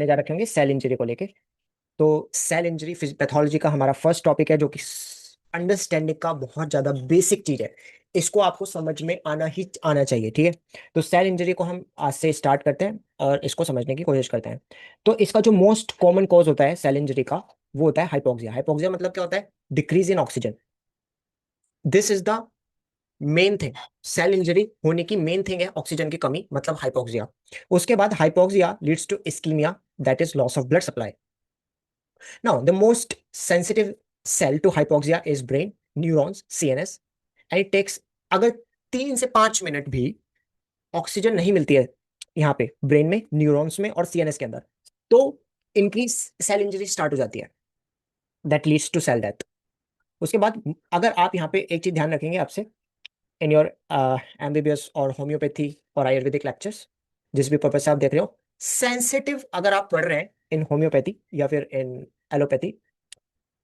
जा रखे होंगे सेल इंजरी को लेके। तो सेल इंजरी पैथोलॉजी का हमारा फर्स्ट टॉपिक है, जो कि अंडरस्टैंडिंग का बहुत ज्यादा बेसिक चीज है। इसको आपको समझ में आना ही आना चाहिए, ठीक है। तो सेल इंजरी को हम आज से स्टार्ट करते हैं और इसको समझने की कोशिश करते हैं। तो इसका जो मोस्ट कॉमन कॉज होता है सेल इंजरी का, वो होता है हाइपोक्सिया। हाइपोक्सिया मतलब क्या होता है? Decrease in oxygen. This is the main thing. Cell injury होने की मेन थिंग है ऑक्सीजन की कमी, मतलब हाइपोक्सिया। उसके बाद hypoxia leads to ischaemia, that is loss of blood supply. Now, the most sensitive cell to hypoxia is brain, neurons, CNS, and it takes, अगर 3 से 5 मिनट भी ऑक्सीजन नहीं मिलती है यहाँ पे ब्रेन में, न्यूरॉन्स में और सीएनएस के अंदर, तो इनकी सेल इंजरी स्टार्ट हो जाती है, that leads to cell death. उसके बाद अगर आप यहाँ पे एक चीज ध्यान रखेंगे आपसे, इन योर एमबीबीएस और होम्योपैथी और आयुर्वेदिक लेक्चर्स, जिस भी पर्पज से आप देख रहे हो, सेंसिटिव अगर आप पढ़ रहे हैं इन होम्योपैथी या फिर इन एलोपैथी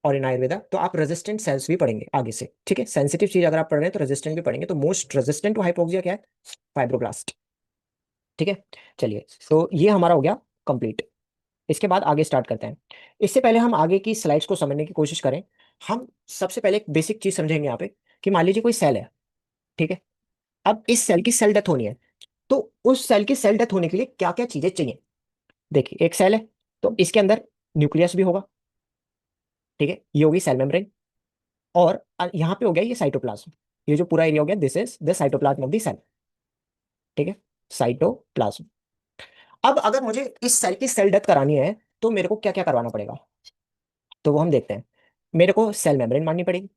और इन आयुर्वेदा, तो आप रेजिस्टेंट सेल्स भी पढ़ेंगे आगे से, ठीक है। सेंसिटिव चीज अगर आप पढ़ रहे हैं तो रेजिस्टेंट भी पढ़ेंगे। तो मोस्ट रेजिस्टेंट टू हाइपोक्सिया क्या है? फाइब्रोब्लास्ट, ठीक है। चलिए, तो ये हमारा हो गया कंप्लीट। इसके बाद आगे स्टार्ट करते हैं। इससे पहले हम आगे की स्लाइड्स को समझने की कोशिश करें। हम सबसे पहले एक बेसिक चीज समझेंगे यहाँ पे, कि मान लीजिए कोई सेल है, ठीक है। अब इस सेल की सेल डेथ होनी है, तो उस सेल की सेल डेथ होने के लिए क्या क्या चीजें चाहिए? देखिए, एक सेल है तो इसके अंदर न्यूक्लियस भी होगा, ठीक है, ये होगी सेल मेम्ब्रेन। और यहाँ पे हो गया ये साइटोप्लाज्म। ये जो पूरा एरिया हो गया, this is the cytoplasm of the cell, ठीक है, साइटोप्लाज्म। अब अगर मुझे इस सेल की सेल डेथ करानी है, तो मेरे को क्या क्या करवाना पड़ेगा? तो वो हम देखते हैं। मेरे को सेल मेम्ब्रेन मारनी पड़ेगी,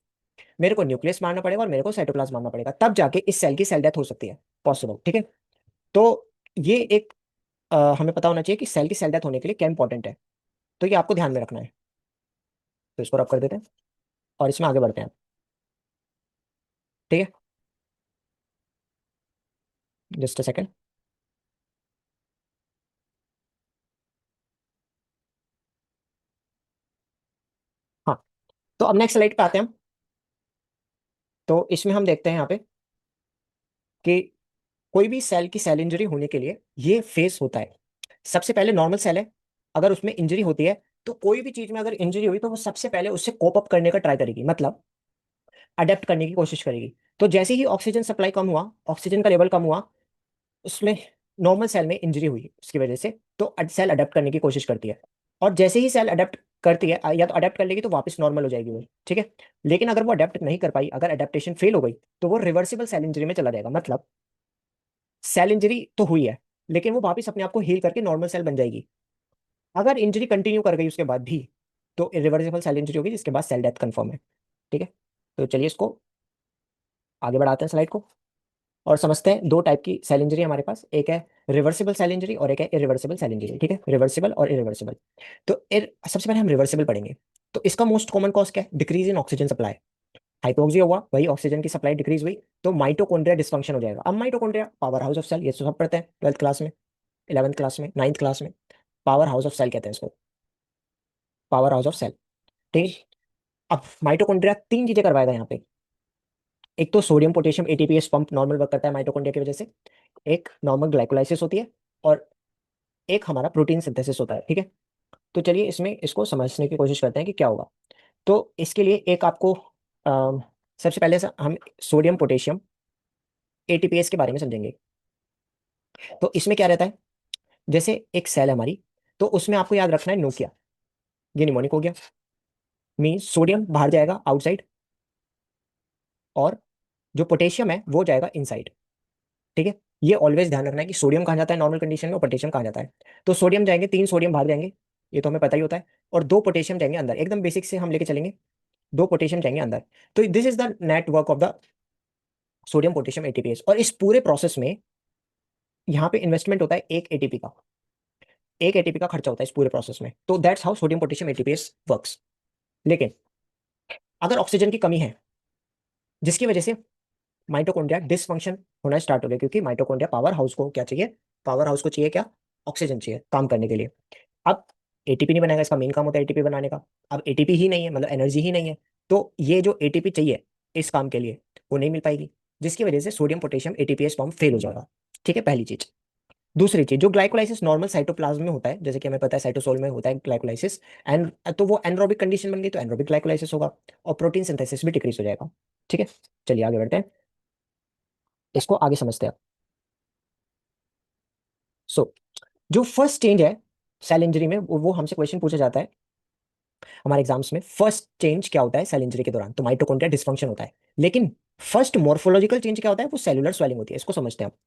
मेरे को न्यूक्लियस मारना पड़ेगा और मेरे को साइटोप्लाज्म मारना पड़ेगा, तब जाके इस सेल की सेल डेथ हो सकती है, पॉसिबल, ठीक है। तो ये एक हमें पता होना चाहिए कि सेल की सेल डेथ होने के लिए क्या इंपॉर्टेंट है। तो ये आपको ध्यान में रखना है। तो इसको रब कर देते हैं और इसमें आगे बढ़ते हैं, ठीक है। Just a second. हाँ, तो अब नेक्स्ट स्लाइड पे आते हैं हम। तो इसमें हम देखते हैं यहाँ पे कि कोई भी सेल की सेल इंजरी होने के लिए ये फेस होता है। सबसे पहले नॉर्मल सेल है, अगर उसमें इंजरी होती है, तो कोई भी चीज में अगर इंजरी हुई तो वो सबसे पहले उससे कोप अप करने का ट्राई करेगी, मतलब अडेप्ट करने की कोशिश करेगी। तो जैसे ही ऑक्सीजन सप्लाई कम हुआ, ऑक्सीजन का लेवल कम हुआ, उसमें नॉर्मल सेल में इंजरी हुई उसकी वजह से, तो सेल अडेप्ट करने की कोशिश करती है। और जैसे ही सेल अडेप्ट करती है, या तो अडेप्ट कर लेगी तो वापस नॉर्मल हो जाएगी वो, ठीक है। लेकिन अगर वो अडेप्ट नहीं कर पाई, अगर अडेप्टेशन फेल हो गई, तो वो रिवर्सिबल सेल इंजरी में चला जाएगा। मतलब सेल इंजरी तो हुई है, लेकिन वो वापस अपने आप को हील करके नॉर्मल सेल बन जाएगी। अगर इंजरी कंटिन्यू कर गई उसके बाद भी, तो इरिवर्सिबल सेल इंजरी होगी, जिसके बाद सेल डेथ कंफर्म है, ठीक है। तो चलिए इसको आगे बढ़ाते हैं स्लाइड को, और समझते हैं दो टाइप की सेल इंजरी हमारे पास, एक है रिवर्सिबल सेल इंजरी और एक है इरिवर्सिबल सेल इंजरी, ठीक है, रिवर्सिबल और इरिवर्सिबल। तो सबसे पहले हम रिवर्सिबल पढ़ेंगे। तो इसका मोस्ट कॉमन कॉज क्या है? Decrease in oxygen supply. Hypoxia हुआ, वही ऑक्सीजन की सप्लाई डिक्रीज हुई, तो माइटोकॉन्ड्रिया डिस्फंक्शन हो जाएगा। अब mitochondria power house of cell, ये तो सब पढ़ते हैं 12th क्लास में, 11th क्लास में, 9th क्लास में। पावर हाउस ऑफ सेल कहते हैं इसको, पावर हाउस ऑफ सेल, ठीक है। अब माइटोकॉन्ड्रिया तीन चीजें करवाएगा यहाँ पे। एक तो sodium potassium ATPase pump normal work करता है माइटोकॉन्ड्रिया की वजह से, एक नॉर्मल ग्लाइकोलाइसिस होती है, और एक हमारा प्रोटीन सिंथेसिस होता है, ठीक है। तो चलिए इसमें इसको समझने की कोशिश करते हैं कि क्या होगा। तो इसके लिए एक आपको सबसे पहले हम सोडियम पोटेशियम एटीपीएस के बारे में समझेंगे। तो इसमें क्या रहता है? जैसे एक सेल है हमारी, तो उसमें आपको याद रखना है नोकिया, ये निमोनिक हो गया, मीन सोडियम बाहर जाएगा आउटसाइड, और जो पोटेशियम है वो जाएगा इनसाइड, ठीक है। ये ऑलवेज ध्यान रखना है कि सोडियम कहाँ जाता है नॉर्मल कंडीशन में और पोटेशियम कहाँ जाता है। तो सोडियम जाएंगे, 3 सोडियम बाहर जाएंगे, ये तो हमें पता ही होता है, और 2 पोटेशियम जाएंगे अंदर, एकदम बेसिक से हम लेके चलेंगे। 2 पोटेशियम जाएंगे अंदर। तो this is the network of the sodium potassium ATPase. और इस पूरे प्रोसेस में यहाँ पे इन्वेस्टमेंट होता है एक एटीपी का, एक एटीपी का खर्चा होता है इस पूरे प्रोसेस में। तो that's how sodium potassium ATPase works. लेकिन अगर ऑक्सीजन की कमी है, जिसकी वजह से माइटोकॉन्ड्रिया डिसफंक्शन होना स्टार्ट हो गया, क्योंकि माइटोकॉन्ड्रिया पावर हाउस को क्या चाहिए? पावर हाउस को चाहिए क्या? ऑक्सीजन चाहिए काम करने के लिए। अब एटीपी नहीं बनाएगा, इसका मेन काम होता है एटीपी बनाने का। अब एटीपी ही नहीं है, मतलब एनर्जी ही नहीं है, तो ये जो एटीपी चाहिए इस काम के लिए, वो नहीं मिल पाएगी, जिसकी वजह से sodium potassium ATPase form fail हो जाएगा, ठीक है, पहली चीज। दूसरी चीज, जो ग्लाइकोलाइसिस नॉर्मल साइटोप्लाज्म में होता है, जैसे कि हमें पता है साइटोसोल में होता है ग्लाइकोलाइसिस, एंड तो वो एनरोबिक कंडीशन बन गई तो एनरोबिक ग्लाइकोलाइसिस होगा, और प्रोटीन सिंथेसिस भी डिक्रीज हो जाएगा। ठीक है, चलिए आगे बढ़ते हैं, इसको आगे समझते हैं। सो जो फर्स्ट चेंज है सेल इंजरी में, वो हमसे क्वेश्चन पूछा जाता है हमारे एग्जाम्स में, फर्स्ट चेंज क्या होता है सेल इंजरी के दौरान, तो माइटोकॉन्ड्रिया डिस्फंक्शन होता है। लेकिन फर्स्ट मॉर्फोलॉजिकल चेंज क्या होता है, वो सेलुलर स्वेलिंग होती है। इसको समझते हैं हम।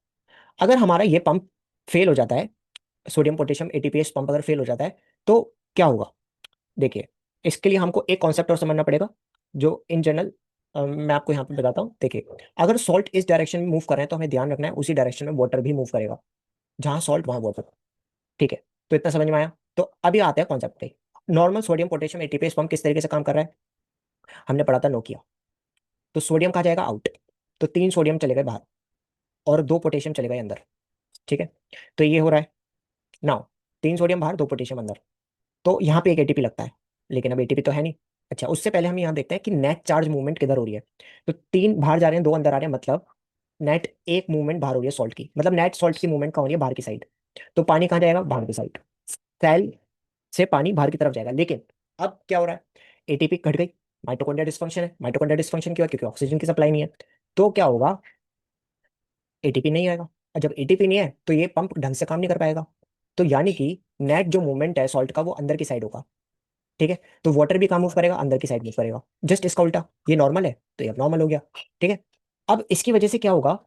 अगर हमारा ये पंप फेल हो जाता है, सोडियम पोटेशियम एटीपीएस पंप अगर फेल हो जाता है, तो क्या होगा, देखिए, इसके लिए हमको एक कॉन्सेप्ट और समझना पड़ेगा, जो इन जनरल मैं आपको यहाँ पे बताता हूँ। देखिए, अगर सॉल्ट इस डायरेक्शन में मूव कर रहे हैं तो हमें ध्यान रखना है उसी डायरेक्शन में वाटर भी मूव करेगा, जहां सॉल्ट वहां वाटर। ठीक है, तो इतना समझ में आया। तो अभी आते हैं कॉन्सेप्ट पे। Normal sodium potassium ATPase pump किस तरीके से काम कर रहा है, हमने पढ़ा था नोकिया। तो सोडियम कहाँ जाएगा, आउट। तो 3 सोडियम चले गए बाहर, और 2 पोटेशियम चले गए अंदर। ठीक है, तो ये हो रहा है नाउ, 3 सोडियम बाहर, 2 पोटेशियम अंदर। तो यहाँ पे एक एटीपी लगता है, लेकिन अब एटीपी तो है नहीं। अच्छा, उससे पहले हम यहाँ देखते हैं कि नेट चार्ज मूवमेंट किधर हो रही है। तो 3 बाहर जा रहे हैं, 2 अंदर आ रहे हैं, मतलब नेट एक मूवमेंट बाहर हो रही है सॉल्ट की, मतलब नेट सॉल्ट की मूवमेंट कहाँ हो रही है, बाहर की साइड। तो पानी कहाँ जाएगा, बाहर की साइड। सेल से पानी बाहर की तरफ जाएगा। लेकिन अब क्या हो रहा है, एटीपी घट गई, माइटोकॉन्ड्रिया डिस्फंक्शन है। माइटोकॉन्ड्रिया डिस्फंक्शन क्यों है, क्योंकि ऑक्सीजन की सप्लाई नहीं है। तो क्या होगा, एटीपी नहीं आएगा, और जब एटीपी नहीं है तो ये पंप ढंग से काम नहीं कर पाएगा। तो यानी कि नेट जो मूवमेंट है सॉल्ट का वो अंदर की साइड होगा। ठीक है, तो वाटर भी कहाँ मूव करेगा, अंदर की साइड मूव करेगा। जस्ट इसका उल्टा, ये नॉर्मल है तो ये अब नॉर्मल हो गया। ठीक है, अब इसकी वजह से क्या होगा,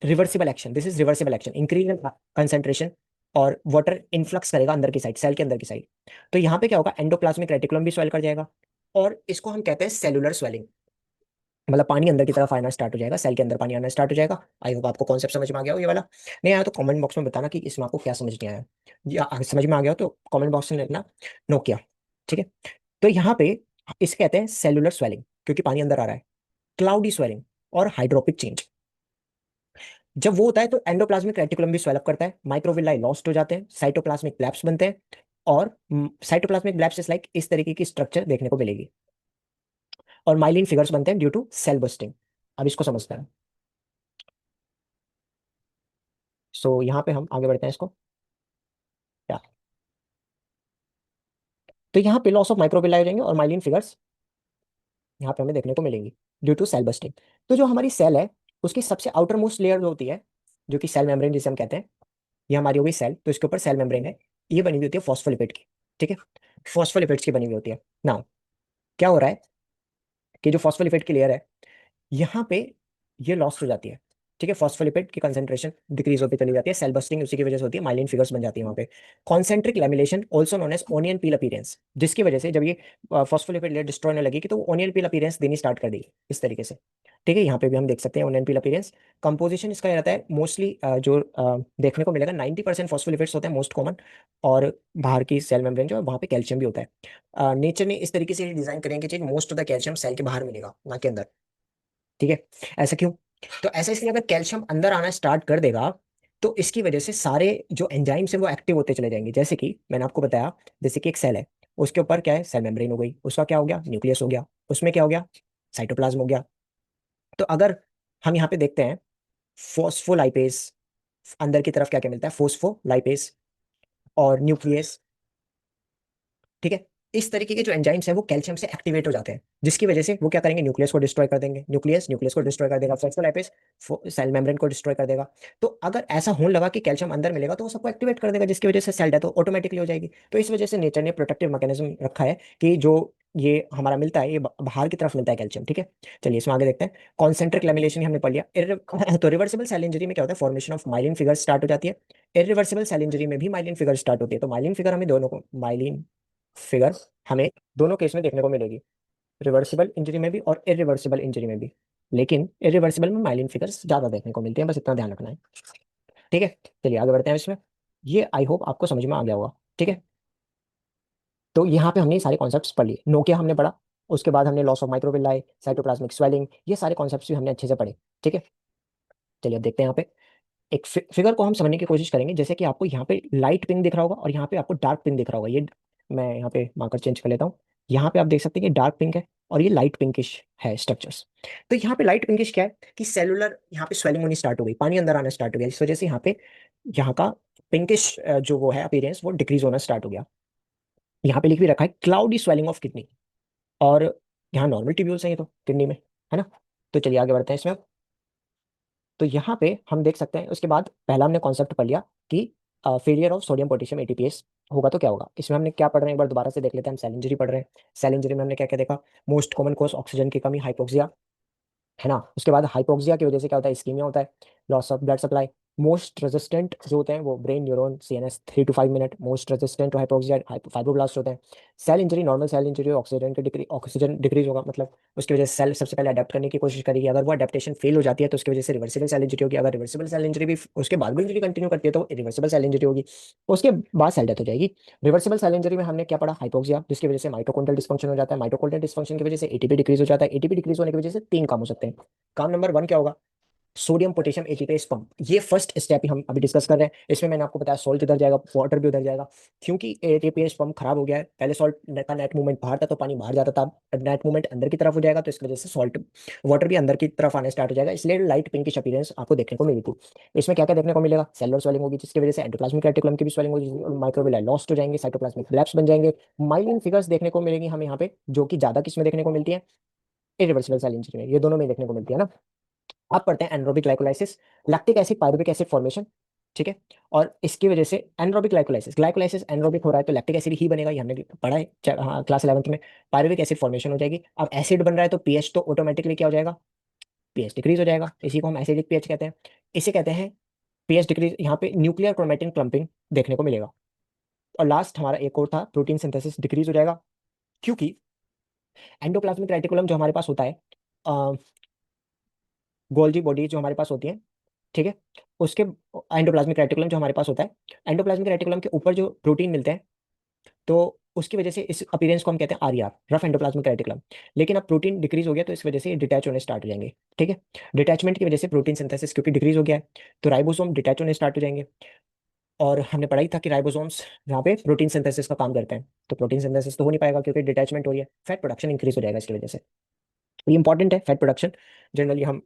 reversible action, this is reversible action, increase in concentration, और वाटर इनफ्लक्स करेगा अंदर की साइड, सेल के अंदर की साइड। तो यहाँ पे क्या होगा, एंडोप्लाज्मिक रेटिकुलम भी स्वेल कर जाएगा, और इसको हम कहते हैं सेलुलर स्वेलिंग। मतलब पानी अंदर की तरफ आना स्टार्ट हो जाएगा, सेल के अंदर पानी आना स्टार्ट हो जाएगा। आई होप आपको कॉन्सेप्ट समझ में आ गया हो ये वाला। नहीं आया तो कमेंट बॉक्स में बताना कि इसमें आपको क्या समझ नहीं आया, या अगर समझ में आ गया हो तो कमेंट बॉक्स में लिखना नोकिया। ठीक है, तो यहाँ पे इसे कहते हैं सेलुलर स्वेलिंग, क्योंकि पानी अंदर आ रहा है। क्लाउडी स्वेलिंग और हाइड्रोपिक चेंज, जब वो होता है तो एंडोप्लाज्मिक रेटिकुलम भी स्वेलअप करता है, माइक्रोविलाई लॉस्ट हो जाते हैं, साइटोप्लाज्मिक ब्लैब्स बनते हैं, और साइटोप्लाज्मिक ब्लैब्स इज लाइक इस तरीके की स्ट्रक्चर देखने को मिलेगी, और माइलिन फिगर्स बनते हैं ड्यू टू सेल बस्टिंग। अब इसको समझते हैं। सो यहाँ पे हम आगे बढ़ते हैं इसको, क्या, तो यहाँ पे लॉस ऑफ माइक्रोविलाई हो जाएंगे और माइलिन फिगर्स यहाँ पे हमें देखने को मिलेंगी ड्यू टू सेल बस्टिंग। तो जो हमारी सेल है उसकी सबसे आउटर मोस्ट लेयर जो होती है, जो कि सेल मेम्ब्रेन जिसे हम कहते हैं, ये हमारी हो गई सेल, तो इसके ऊपर सेल मेम्ब्रेन है, ये बनी हुई होती है फॉस्फोलिपिड की। ठीक है, फॉस्फोलिपिड्स की बनी हुई होती है। नाउ क्या हो रहा है कि जो फॉस्फोलिपिड की लेयर है, यहाँ पे ये लॉस्ट हो जाती है। ठीक है, फॉस्फोलिपिड की कंसेंट्रेशन डिक्रीज होती चली जाती है, सेल बस्टिंग उसी की वजह से होती है, माइलिन फिगर्स बन जाती है वहाँ पे। Concentric lamination also known as onion peel appearance, जिसकी वजह से जब ये फॉस्फोलिपिड लेयर डिस्ट्रॉय होने लगेगी तो वो ओनियन पील अपीयरेंस देनी स्टार्ट कर देगी इस तरीके से। ठीक है, यहाँ पे भी हम देख सकते हैं ओनियन पील अपीयरेंस। कंपोजिशन इसका ये रहता है मोस्टली, जो देखने को मिलेगा 90% फॉस्फोलिपिड्स होते हैं मोस्ट कॉमन, और बाहर की सेल मेम्ब्रेन जो है वहाँ पे कैल्शियम भी होता है। नेचर ने इस तरीके से डिजाइन करेंगे कि most of the calcium cell के बाहर मिलेगा, ना के अंदर। ठीक है, ऐसा क्यों, तो ऐसा इसलिए अगर कैल्शियम अंदर आना स्टार्ट कर देगा तो इसकी वजह से सारे जो एंजाइम्स हैं वो एक्टिव होते चले जाएंगे। जैसे कि मैंने आपको बताया, जैसे कि एक सेल है, उसके ऊपर क्या है, सेल मेम्ब्रेन हो गई, उसका क्या हो गया, न्यूक्लियस हो गया, उसमें क्या हो गया, साइटोप्लाज्म हो गया। तो अगर हम यहाँ पे देखते हैं फोस्फोलाइपेज, अंदर की तरफ क्या क्या मिलता है, फोस्फोलाइपेज और न्यूक्लियस। ठीक है, इस तरीके के जो एंजाइम्स हैं वो कैल्शियम से एक्टिवेट हो जाते हैं, जिसकी वजह से वो क्या करेंगे, न्यूक्लियस को डिस्ट्रॉय कर देंगे, न्यूक्लियस न्यूक्लियस को डिस्ट्रॉय कर देगा, फॉस्फोलाइपेज सेल मेम्ब्रेन को डिस्ट्रॉय कर देगा। तो अगर ऐसा होने लगा कि कैल्शियम अंदर मिलेगा तो वो सबको एक्टिवेट कर देगा, जिसकी वजह से सेल डेथ ऑटोमेटिकली हो जाएगी। तो इस वजह से नेचर ने प्रोटेक्टिव मैकेनिज्म रखा है कि जो ये हमारा मिलता है ये बाहर की तरफ मिलता है कैल्शियम। ठीक है, चलिए इसमें आगे देखते हैं। कॉन्सेंट्रिक लेमिनेशन हमने पढ़ लिया। तो रिवर्सिबल सेल इंजरी में क्या होता है, formation of myelin figure start हो जाती है। इरिवर्सिबल सेल इंजरी में भी माइलिन फिगर स्टार्ट होती है। तो माइलिन फिगर हमें दोनों को, माइलिन फिगर हमें दोनों केस में देखने को मिलेगी, रिवर्सिबल इंजरी में भी और इरिवर्सिबल इंजरी में भी। लेकिन इरिवर्सिबल में माइलिन फिगर्स ज्यादा देखने को मिलती हैं, बस इतना ध्यान रखना है। ठीक है, चलिए आगे बढ़ते हैं इसमें। ये आई होप आपको समझ में आ गया होगा। ठीक है, तो यहाँ पे हमने ये सारे कॉन्सेप्ट्स पढ़ लिए, नोकिया हमने पढ़ा, उसके बाद हमने loss of microvilli, cytoplasmic swelling, ये सारे कॉन्सेप्ट्स भी हमने अच्छे से पढ़े। ठीक है, चलिए अब देखते हैं यहाँ पे एक फिगर को हम समझने की कोशिश करेंगे। जैसे कि आपको यहाँ पे लाइट पिंक दिख रहा होगा और यहाँ पे आपको डार्क पिंक दिख रहा होगा। ये मैं यहाँ पे मार्कर चेंज कर लेता हूँ। यहाँ पे आप देख सकते हैं कि डार्क पिंक है और ये लाइट पिंकिश है स्ट्रक्चर्स। तो यहाँ पे लाइट पिंकिश क्या है कि सेलुलर यहाँ पे स्वेलिंग होनी स्टार्ट हो गई, पानी अंदर आना स्टार्ट हो गया, इस वजह से यहाँ पे यहाँ का पिंकिश जो वो है अपीयरेंस वो डिक्रीज होना स्टार्ट हो गया। यहाँ पे लिख भी रखा है क्लाउडी स्वेलिंग ऑफ किडनी। और यहाँ नॉर्मल ट्यूब्यूल्स हैं ये तो किडनी में, है ना। तो चलिए आगे बढ़ते हैं इसमें। तो यहाँ पे हम देख सकते हैं, उसके बाद पहला हमने कॉन्सेप्ट पढ़ लिया कि failure of sodium potassium ATPase होगा तो क्या होगा। इसमें हमने क्या पढ़ रहे हैं एक बार दोबारा से देख लेते हैं। हम सेल इंजरी पढ़ रहे हैं। सेल इंजरी में हमने क्या क्या देखा। मोस्ट कॉमन कॉज ऑक्सीजन की कमी, हाइपोक्सिया, है ना। उसके बाद हाइपोक्सिया की वजह से क्या होता है, इस्कीमिया होता है, loss of blood supply. Most resistant जो होते हैं वो brain neuron CNS 3 to 5 minute. Most resistant to hypoxia fibroblast होते हैं। Cell injury, normal cell injury, oxygen decrease होगा, मतलब उसकी वजह से सेल सबसे पहले अडेप्ट करने की कोशिश करेगी। अगर वो अडेप्टेशन फेल हो जाती है तो उसकी वजह से रिवर्सिबल सेल इंजरी होगी। अगर रिवर्सिबल सेल इंजरी भी उसके बाद भी इंजरी कंटिन्यू करती है तो रिवर्सिबल सेल इंजरी होगी। उसके बाद सेल डेथ हो जाएगी। रिवर्सिबल सेल इंजरी में हमने क्या पढ़ा, हाइपोक्सिया, जिसकी वजह से माइटोकॉन्ड्रियल डिस्फंक्शन हो जाता है। माइटोकॉन्ड्रियल डिस्फंक्शन की वजह से एटीपी डिक्रीज हो जाता है। एटीपी डिक्रीज होने की वजह से तीन काम हो सकते हैं। काम नंबर वन क्या होगा, सोडियम पोटेशियम एटीपीएस पंप। ये फर्स्ट स्टेप ही हम अभी डिस्कस कर रहे हैं। इसमें मैंने आपको बताया सॉल्ट इधर जाएगा, वाटर भी उधर जाएगा, क्योंकि एटीपीएस पंप खराब हो गया है। पहले सॉल्ट का नेट मूवमेंट बाहर था तो पानी बाहर जाता था, अब नेट मूवमेंट अंदर की तरफ हो जाएगा तो इस वजह से सॉल्ट वाटर भी अंदर की तरफ आने स्टार्ट हो जाएगा, इसलिए लाइट पिंकिश अपीयरेंस आपको देखने को मिली थी। इसमें क्या क्या देखने को मिलेगा, सेलुलर स्वेलिंग होगी जिसकी वजह से एंडोप्लाज्मिक रेटिकुलम की भी स्वेलिंग होगी, माइक्रोविलाई लॉस्ट हो जाएंगे, साइटोप्लाज्मिक फ्लैप्स बन जाएंगे। माइलिन फिगर्स देखने को मिलेंगी हमें यहाँ पे, जो कि ज्यादा किसमें देखने को मिलती है, इरिवर्सिबल सेल इंजरी में, ये दोनों में देखने को मिलती है ना। अब पढ़ते हैं anaerobic glycolysis, lactic acid pyruvic acid formation, ठीक है। और इसकी वजह से एनरोबिक ग्लाइकोलाइसिस, ग्लाइकोलाइसिस एनरोबिक हो रहा है तो लैक्टिक एसिड ही बनेगा, ये हमने पढ़ा है हाँ, क्लास 11th में। पायरुविक एसिड फॉर्मेशन हो जाएगी। अब एसिड बन रहा है तो पीएच तो ऑटोमेटिकली क्या हो जाएगा, पीएच डिक्रीज हो जाएगा, इसी को हम एसिडिक पीएच कहते हैं। इसे कहते हैं पीएच डिक्रीज। यहाँ पे न्यूक्लियर क्रोमेटिन क्लम्पिंग देखने को मिलेगा। और लास्ट हमारा एक और था, प्रोटीन सिंथेसिस डिक्रीज हो जाएगा, क्योंकि एंडोप्लाज्मिक रेटिकुलम जो हमारे पास होता है, गोल्जी बॉडी जो हमारे पास होती है, ठीक है, उसके एंडोप्लाज्मिक रेटिकुलम जो हमारे पास होता है, एंडोप्लाज्मिक रेटिकुलम के ऊपर जो प्रोटीन मिलते हैं, तो उसकी वजह से इस अपीयरेंस को हम कहते हैं आरईआर, रफ एंडोप्लाज्मिक रेटिकुलम। लेकिन अब प्रोटीन डिक्रीज हो गया तो इस वजह से ये डिटैच होने स्टार्ट हो जाएंगे, ठीक है। डिटैचमेंट की वजह से प्रोटीन सिंथेसिस क्योंकि डिक्रीज हो गया है तो राइबोसोम डिटैच होने स्टार्ट हो जाएंगे। और हमने पढ़ा ही था कि राइबोसोम्स यहाँ पे प्रोटीन सिंथेसिस का काम करते हैं, तो प्रोटीन सिंथेसिस तो हो नहीं पाएगा क्योंकि डिटैचमेंट हो रही है, फैट प्रोडक्शन इंक्रीज हो जाएगा इसकी वजह से। ये इंपॉर्टेंट है फैट प्रोडक्शन। जनरली हम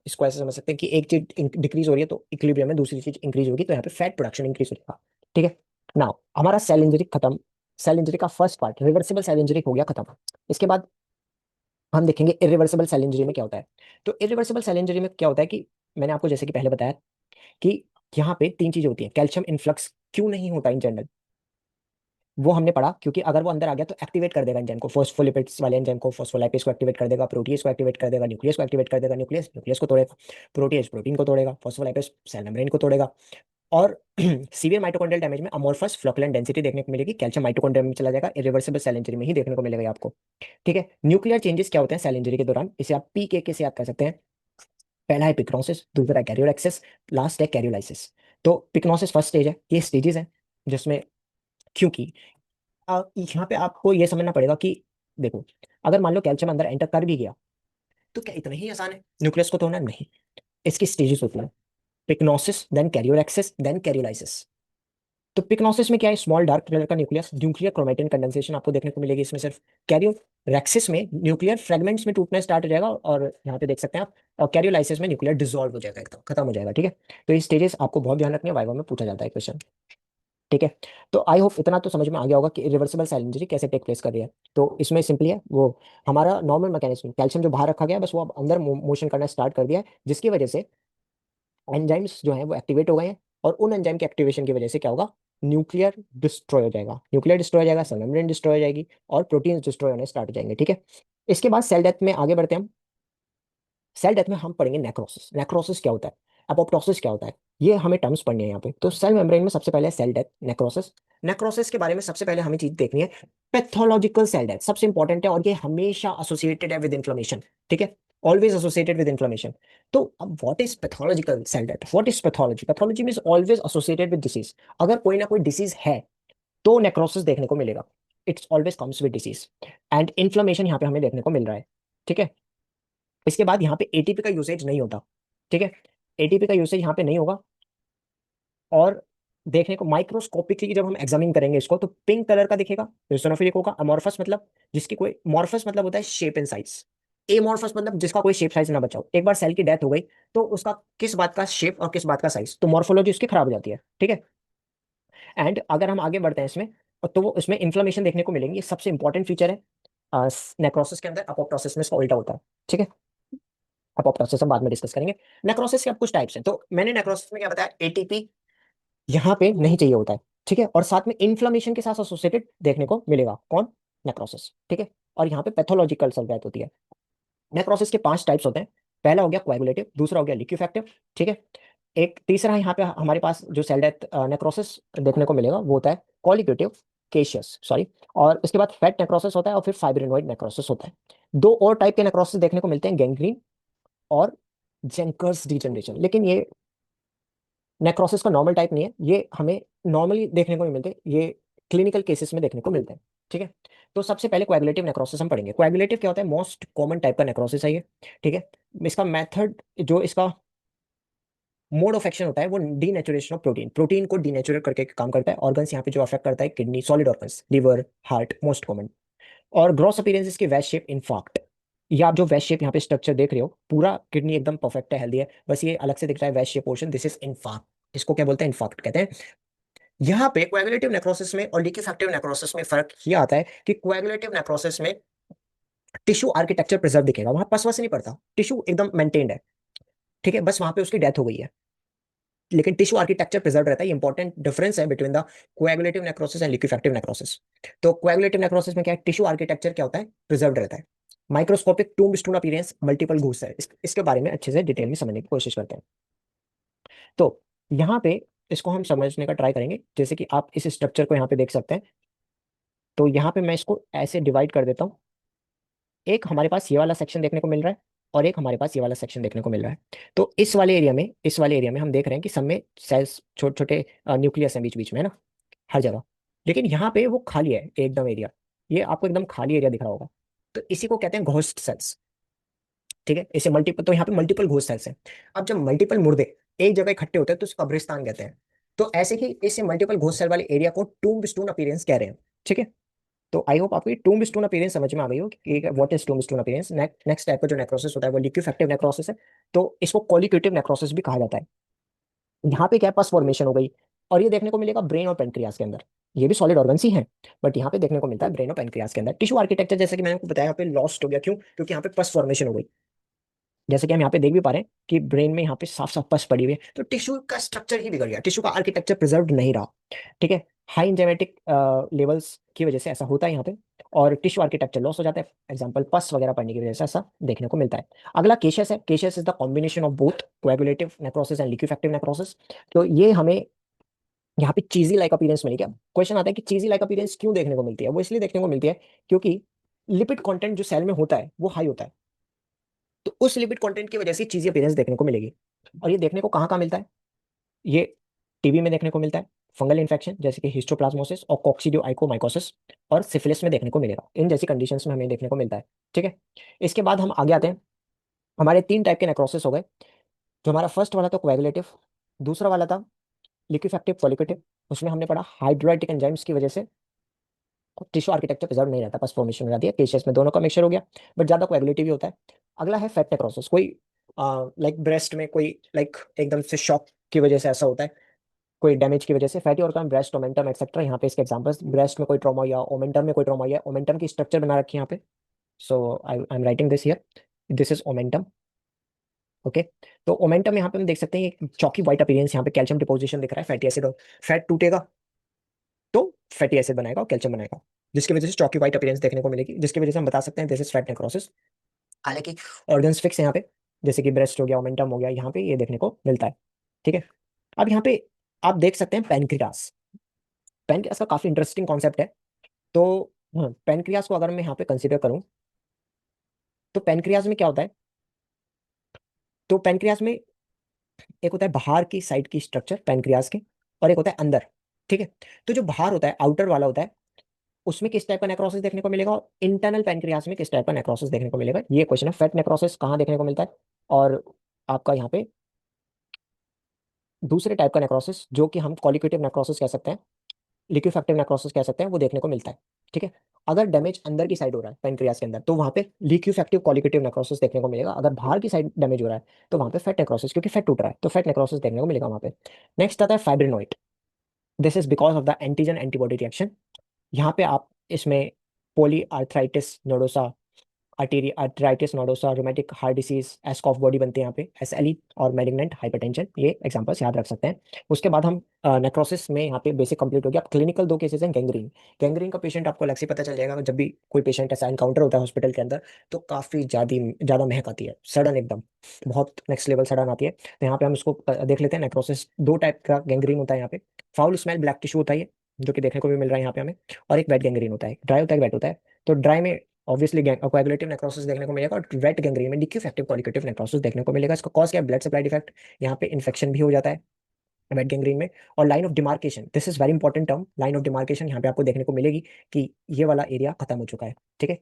इसको ऐसे समझ सकते हैं कि एक चीज डिक्रीज हो रही है तो इक्विलिब्रियम में दूसरी चीज इंक्रीज होगी, तो यहाँ पे फैट प्रोडक्शन इंक्रीज हो जाएगा, ठीक है। नाउ हमारा सेल इंजरी खत्म। सेल इंजरी का first part reversible cell injury हो गया खत्म। इसके बाद हम देखेंगे इरिवर्सिबल सेल इंजरी में क्या होता है। तो इरिवर्सिबल सेल इंजरी में क्या होता है कि मैंने आपको जैसे कि पहले बताया कि यहाँ पे तीन चीजें होती है। कैल्शियम इनफ्लक्स क्यों नहीं होता इन जनरल, वो हमने पढ़ा, क्योंकि अगर वो अंदर आ गया तो एक्टिवेट कर देगा एंजाइम को, फोस्फोलिपिड्स वाले एंजाइम को, फोस्फोलाइपेज को एक्टिवेट कर देगा, प्रोटीएज को एक्टिवेट कर देगा, न्यूक्लियस को एक्टिवेट कर देगा, न्यूक्लियस न्यूक्लियस को तोड़ेगा, प्रोटीएज प्रोटीन को तोड़ेगा, फोस्फोलाइपेज सेल मेम्ब्रेन को तोड़ेगा। और सीवियर माइटोकॉन्ड्रियल डैमेज में अमोर्फस फ्लोकुलेंट डेंसिटी देखने को मिलेगी, कैल्शियम माइटोकॉन्ड्रिया में चला जाएगा, इरिवर्सिबल सेल इंजरी में ही देखने को मिलेगा ये आपको, ठीक है। न्यूक्लियर चेंजेस क्या होते हैं सेल इंजरी के दौरान, इसे आप पीके से याद कर सकते हैं। पहला है पिक्नोसिस, दूसरा है कैरियोलेक्सिस, लास्ट है कैरियोलाइसिस। तो पिक्नोसिस फर्स्ट स्टेज है, ये स्टेजेस है जिसमें, क्योंकि यहाँ पे आपको ये समझना पड़ेगा कि देखो, अगर मान लो कैल्शियम अंदर एंटर कर भी गया तो क्या इतना ही आसान है न्यूक्लियस को तोड़ना, नहीं। इसकी स्टेजेस होती हैं, पिक्नोसिस, देन कैरियोलेक्सिस, देन कैरियोलाइसिस। तो पिक्नोसिस में क्या है, स्मॉल डार्क कलर का न्यूक्लियस, न्यूक्लियर क्रोमेटिन कंडेंसेशन आपको देखने को मिलेगी इसमें सिर्फ। कैरियोरेक्सिस में न्यूक्लियर फ्रेगमेंट्स में टूटना स्टार्ट हो जाएगा, और यहाँ पे देख सकते हैं आप। और कैरियोलाइसिस में न्यूक्लियर डिसॉल्व हो जाएगा, एकदम खत्म हो जाएगा, ठीक है। तो ये स्टेजेस आपको बहुत ध्यान रखने हैं, वाइवा में पूछा जाता है क्वेश्चन, ठीक है। तो आई होप इतना तो समझ में आ गया होगा कि रिवर्सिबल सेल इंजरी कैसे टेक प्लेस कर रही है। तो इसमें सिंपली है वो, हमारा नॉर्मल मैकेनिज्म, कैल्शियम जो बाहर रखा गया है बस वो अब अंदर मोशन करना स्टार्ट कर दिया है, जिसकी वजह से एंजाइम्स जो है वो एक्टिवेट हो गए हैं। और उन एंजाइम के एक्टिवेशन की वजह से क्या होगा, न्यूक्लियर डिस्ट्रॉय हो जाएगा, न्यूक्लियर डिस्ट्रॉय हो जाएगा, सेल मेम्ब्रेन डिस्ट्रॉय हो जाएगी, और प्रोटीन्स डिस्ट्रॉय होने स्टार्ट हो जाएंगे, ठीक है। इसके बाद सेल डेथ में आगे बढ़ते हैं हम। सेल डेथ में हम पढ़ेंगे नेक्रोसिस। नेक्रोसिस क्या होता है, अपोप्टोसिस क्या होता है, ये हमें टर्म्स पढ़नी है यहाँ पे। तो सेल मेम्ब्रेन में सबसे पहले सेल डेथ, नेक्रोसिस। नेक्रोसिस के बारे में सबसे पहले हमें चीज देखनी है, पैथोलॉजिकल सेल डेथ सबसे इंपॉर्टेंट है, और ये हमेशा एसोसिएटेड है विद इन्फ्लेमेशन, ठीक है, ऑलवेज एसोसिएटेड विद इन्फ्लेमेशन। तो अब what is pathological cell death, what is pathology, pathology means always associated with disease. अगर कोई ना कोई डिसीज है तो नेक्रोसिस देखने को मिलेगा, it's always comes with disease. And inflammation यहाँ पे हमें देखने को मिल रहा है, ठीक है। इसके बाद यहाँ पे एटीपी का यूसेज नहीं होता, ठीक है, एटीपी का यूसेज यहाँ पे नहीं होगा। और देखने को माइक्रोस्कोपिकली जब हम एग्जामिन करेंगे इसको तो पिंक कलर का दिखेगा, eosinophilic होगा। अमॉर्फस मतलब जिसकी कोई, मॉर्फस मतलब होता है शेप एंड साइज, एमॉर्फस मतलब जिसका कोई शेप साइज ना बचा हो। एक बार सेल की डेथ हो गई तो उसका किस बात का शेप और किस बात का साइज, तो मॉर्फोलॉजी उसकी खराब हो जाती है, ठीक है। एंड अगर हम आगे बढ़ते हैं इसमें, तो वो इसमें इन्फ्लेमेशन देखने को मिलेंगी, ये सबसे इंपॉर्टेंट फीचर है नेक्रोसिस के अंदर। अपोप्टोसिस में इसका उल्टा होता है, ठीक है। अपोप्टोसिस हम बाद में डिस्कस करेंगे। नेक्रोसिस के अब कुछ टाइप्स हैं, तो मैंने नेक्रोसिस में क्या बताया, एटीपी यहाँ पे नहीं चाहिए होता है, ठीक है। और साथ में इन्फ्लेमेशन के साथ एसोसिएटेड देखने को मिलेगा कौन, नेक्रोसिस, ठीक है। और यहाँ पे पैथोलॉजिकल सेल डेथ होती है। नेक्रोसिस के 5 टाइप्स होते हैं। पहला हो गया कोएगुलेटिव, दूसरा हो गया लिक्विफैक्टिव, ठीक है। एक तीसरा यहाँ पे हमारे पास जो सेल डेथ नेक्रोसिस देखने को मिलेगा वो होता है कॉलिगेटिव, केशियस सॉरी। और इसके बाद फैट नेक्रोसिस होता है और फिर फाइब्रिनोइड नेक्रोसिस होता है। दो और टाइप के नेक्रोसिस देखने को मिलते हैं, गैंग्रीन और जेंकर्स डिजनरेशन। लेकिन ये नेक्रोसिस का नॉर्मल टाइप नहीं है, ये हमें नॉर्मली देखने को नहीं मिलते, ये क्लिनिकल केसेस में देखने को मिलते हैं, ठीक है। तो सबसे पहले कोएगुलेटिव नेक्रोसिस हम पढ़ेंगे। कोएगुलेटिव क्या होता है, मोस्ट कॉमन टाइप का नेक्रोसिस है ये, ठीक है। इसका मेथड, जो इसका मोड ऑफ एक्शन होता है वो डीनेचुरेशन ऑफ प्रोटीन, प्रोटीन को डीनेचुरेट करके काम करता है। ऑर्गन्स यहाँ पे जो अफेक्ट करता है, kidney, solid organs, liver, heart, most common. और ग्रॉस अपीयरेंस इसकी वेज शेप इनफाक्ट, ये आप जो वेज शेप यहाँ पे स्ट्रक्चर देख रहे हो, पूरा किडनी एकदम परफेक्ट है, हेल्दी है, बस ये अलग से दिख रहा है wedge shape portion, this is in fact. इसको क्या बोलते हैं, इनफाक्ट कहते हैं। यहाँ पे कोएगुलेटिव नेक्रोसिस में और लिक्विफैक्टिव नेक्रोसिस में फर्क ये आता है कि कोएगुलेटिव नेक्रोसिस में टिश्यू आर्किटेक्चर प्रिजर्व दिखेगा, वहां पस वस नहीं पड़ता, टिश्यू एकदम मेंटेन्ड है, ठीक है। बस वहां पे उसकी डेथ हो गई है, लेकिन टिश्यू आर्किटेक्चर प्रिजर्व रहता है। इंपॉर्टेंट डिफरेंस है between the coagulative necrosis and liquefactive necrosis. तो कोएगुलेटिव नेक्रोसिस में क्या है, टिश्यू आर्किटेक्चर क्या होता है, प्रिजर्व रहता है। माइक्रोस्कोपिक टूम स्टून अपीयरेंस, मल्टीपल घूस है, इसके बारे में अच्छे से डिटेल में समझने की कोशिश करते हैं। तो यहाँ पे इसको हम समझने का ट्राई करेंगे, जैसे कि आप इस स्ट्रक्चर को यहाँ पे देख सकते हैं। तो यहाँ पे मैं इसको ऐसे डिवाइड कर देता हूँ, एक हमारे पास ये वाला सेक्शन देखने को मिल रहा है और एक हमारे पास ये वाला सेक्शन देखने को मिल रहा है। तो इस वाले एरिया में हम देख रहे हैं कि सब में सेल्स, छोटे छोटे न्यूक्लियस हैं बीच बीच में, है ना, हर जगह। लेकिन यहाँ पे वो खाली है एकदम एरिया, ये आपको एकदम खाली एरिया दिख रहा होगा। तो इसी को कहते हैं घोस्ट सेल्स, ठीक है। इसे मल्टीपल, तो यहाँ पे मल्टीपल घोस्ट सेल्स हैं। अब जब मल्टीपल मुर्दे एक जगह इकट्ठे होते हैं तो उसको कब्रिस्तान कहते हैं। तो ऐसे ही इसे मल्टीपल घोस्ट सेल वाले एरिया को टूम्ब स्टोन अपीयरेंस कह रहे हैं, ठीक है। तो आई होप आपको टूम्ब स्टोन अपीयरेंस समझ में आ गई हो कि what is tomb stone appearance. Next type का जो नेक्रोसिस होता है वो लिक्विफैक्टिव नेक्रोसिस है। तो इसको कॉलिक्यूटिव नेक्रोसिस भी कहा जाता है। यहाँ पे क्या है, पस फॉर्मेशन हो गई, और ये देखने को मिलेगा ब्रेन और पेनक्रियास के अंदर। ये भी सॉलिड ऑर्गन्स ही हैं, बट यहाँ पे देखने को मिलता है ब्रेन और पेनक्रियास के अंदर। टिश्यू आर्किटेक्चर जैसे कि मैंने आपको बताया, यहाँ पे लॉस्ट हो गया, क्यों, क्योंकि यहाँ पे पस फॉर्मेशन हो गई। जैसे कि हम यहाँ पे देख भी पा रहे हैं कि ब्रेन में यहाँ पे साफ साफ पस पड़ी हुई है, तो टिश्यू का स्ट्रक्चर ही बिगड़ गया, टिश्यू का आर्किटेक्चर प्रिजर्व नहीं रहा, ठीक है। हाई एंजाइमेटिक लेवल्स की वजह से ऐसा होता है यहाँ पे, और टिश्यू आर्किटेक्चर लॉस हो जाता है, एग्जाम्पल पस वगैरह पड़ने की वजह से ऐसा देखने को मिलता है। अगला केशियस है। Caseous is the combination of both coagulative necrosis and liquefactive necrosis. तो ये हमें यहाँ पे चीजी लाइक अपीयरेंस मिलेगी। अब क्वेश्चन आता है कि चीजी लाइक अपीयरेंस क्यों देखने को मिलती है, वो इसलिए देखने को मिलती है क्योंकि लिपिड कंटेंट जो सेल में होता है वो हाई होता है, तो उस लिपिड कंटेंट की वजह से चीजी अपीयरेंस देखने को मिलेगी। और ये देखने को कहाँ कहाँ मिलता है, ये टीबी में देखने को मिलता है, फंगल इन्फेक्शन जैसे कि हिस्टोप्लाज्मोसिस और कॉक्सिडियोआइकोमाइकोसिस, और सिफिलिस में देखने को मिलेगा। इन जैसी कंडीशंस में हमें देखने को मिलता है, ठीक है। इसके बाद हम आगे आते हैं। हमारे 3 टाइप के नेक्रोसिस हो गए। जो हमारा फर्स्ट वाला था कोएगुलेटिव, दूसरा वाला था लिक्विफैक्टिव कॉलिगेटिव, उसमें हमने पढ़ा हाइड्रोलाइटिक एंजाइम्स की वजह से टिश्यू आर्किटेक्चर प्रिजर्व नहीं रहता, बस फॉर्मेशन हो जाती है। केसेस में दोनों का मिक्सचर हो गया, बट ज्यादा कोएगुलेटिव भी होता है। अगला है फैट नेक्रोसिस। कोई लाइक ब्रेस्ट में कोई लाइक एकदम से शॉक की वजह से ऐसा होता है, कोई डैमेज की वजह से fatty organ, breast, omentum etcetera. यहाँ पे इसके एग्जांपल्स, ब्रेस्ट में कोई ट्रॉमा या ओमेंटम में कोई ट्रॉमा या ओमेंटम की स्ट्रक्चर बना रखी है यहाँ पे। So I am writing this here, this is omentum, okay. तो ओमेंटम में यहाँ पे हम देख सकते हैं एक चौकी व्हाइट अपीयरेंस, यहाँ पे कैल्शियम डिपोजिशन दिख रहा है, फैटी एसिड, फैट टूटेगा तो फैटी एसिड बनाएगा और कैल्शियम बनाएगा, जिसकी वजह से चौकी व्हाइट अपीयरेंस देखने को मिलेगी, जिसकी वजह से हम बता सकते हैं दिस इज फैट नेक्रोसिस। हालांकि ऑर्गन्स फिक्स है यहाँ पे, जैसे कि ब्रेस्ट हो गया, ओमेंटम हो गया, यहाँ पे ये देखने को मिलता है, ठीक है। अब यहाँ पे आप देख सकते हैं पैनक्रियास। पैनक्रियास का काफी इंटरेस्टिंग कॉन्सेप्ट है। तो पैनक्रियास को अगर मैं यहाँ पे कंसीडर करूँ, तो पैनक्रियास में क्या होता है, तो पैनक्रियास में एक होता है बाहर की साइड की स्ट्रक्चर पैनक्रियास के, और एक होता है अंदर, ठीक है। तो जो बाहर होता है, आउटर वाला होता है, उसमें किस टाइप का नेक्रोसिस देखने को मिलेगा, और इंटरनल पैनक्रियास में किस टाइप का नेक्रोसिस देखने को मिलेगा, ये क्वेश्चन है। फैट नेक्रोसिस कहाँ देखने को मिलता है, और आपका यहाँ पे दूसरे टाइप का नेक्रोसिस जो कि हम कॉलिक्यूटिव नेक्रोसिस कह सकते हैं, लिक्विफैक्टिव नेक्रोसिस कह सकते हैं, वो देखने को मिलता है। ठीक है। अगर डैमेज अंदर की साइड हो रहा है पेनक्रियास के अंदर, तो वहां पे लिक्विफैक्टिव कॉलिगेटिव नेक्रोसिस देखने को मिलेगा। अगर बाहर की साइड डैमेज हो रहा है तो वहां पे फैट नेक्रोसिस, क्योंकि फैट टूट रहा है तो फैट नेक्रोसिस देखने को मिलेगा वहां पे। नेक्स्ट आता है fibrinoid. This is because of the antigen antibody reaction. यहाँ पे आप इसमें poly arthritis nodosa, arteritis nodosa, rheumatic heart disease, Aschoff body बनते हैं यहाँ पे, एसएलई और मैलिग्नेंट हाइपरटेंशन, ये एग्जांपल्स याद रख सकते हैं। उसके बाद हम नेक्रोसिस में यहाँ पे बेसिक कंप्लीट हो गया। अब क्लिनिकल दो केसेस हैं, गैंग्रीन। गैंग्रीन का पेशेंट आपको अलग से पता चल जाएगा जब भी कोई पेशेंट ऐसा एनकाउंटर होता है हॉस्पिटल के अंदर, तो काफी ज़्यादा महक आती है, सडन एकदम, बहुत नेक्स्ट लेवल सडन आती है। तो यहाँ पे हम उसको देख लेते हैं। नेक्रोसिस दो टाइप का गैंग्रीन होता है यहाँ पे। फाउल स्मेल ब्लैक टिश्यू होता है ये, जो कि देखने को भी मिल रहा है यहाँ पे हमें। और एक वेट गैंग्रीन होता है, ड्राई होता है वेट होता है। तो ड्राई में ऑब्वियसली कोएगुलेटिव नेक्रोसिस देखने को मिलेगा, और वेट गैंग्रीन में लिक्विफैक्टिव कॉलिगेटिव नेक्रोसिस देखने को मिलेगा। इसका कॉज क्या है? Blood supply defect. यहाँ पे इन्फेक्शन भी हो जाता है वेट गैंग्रीन में। और line of demarcation, this is very important term, line of demarcation यहाँ पे आपको देखने को मिलेगी कि ये वाला एरिया खत्म हो चुका है। ठीक है।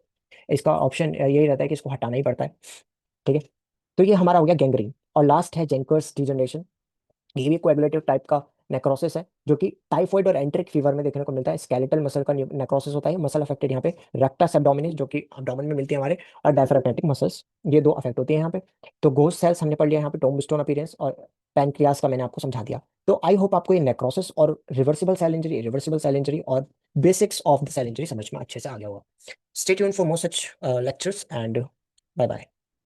इसका ऑप्शन यही रहता है कि इसको हटाना ही पड़ता है। ठीक है। तो ये हमारा हो गया गैंग्रीन। और लास्ट है जेंकर्स डिजनरेशन। ये भी कोएगुलेटिव टाइप का नेक्रोसिस है, जो कि टाइफॉइड और एंट्रिक फीवर में देखने को मिलता है। स्केलेटल मसल का नेक्रोसिस होता है, मसल अफेक्टेड यहाँ पे रेक्टस एब्डोमिनिस, जो कि एब्डोमेन में मिलती है हमारे, और डायफ्राग्मेटिक मसल्स, ये दो अफेक्ट होती है यहाँ पे। तो घोस्ट सेल्स हमने पढ़ लिया यहाँ पे, टोम्बस्टोन अपीयरेंस और पैनक्रियास का मैंने आपको समझा दिया। तो आई होप आपको ये नेक्रोसिस और reversible cell injury, reversible cell injury और basics of the cell injury समझ में अच्छे से आ गया होगा। Stay tuned for more such lectures and bye bye.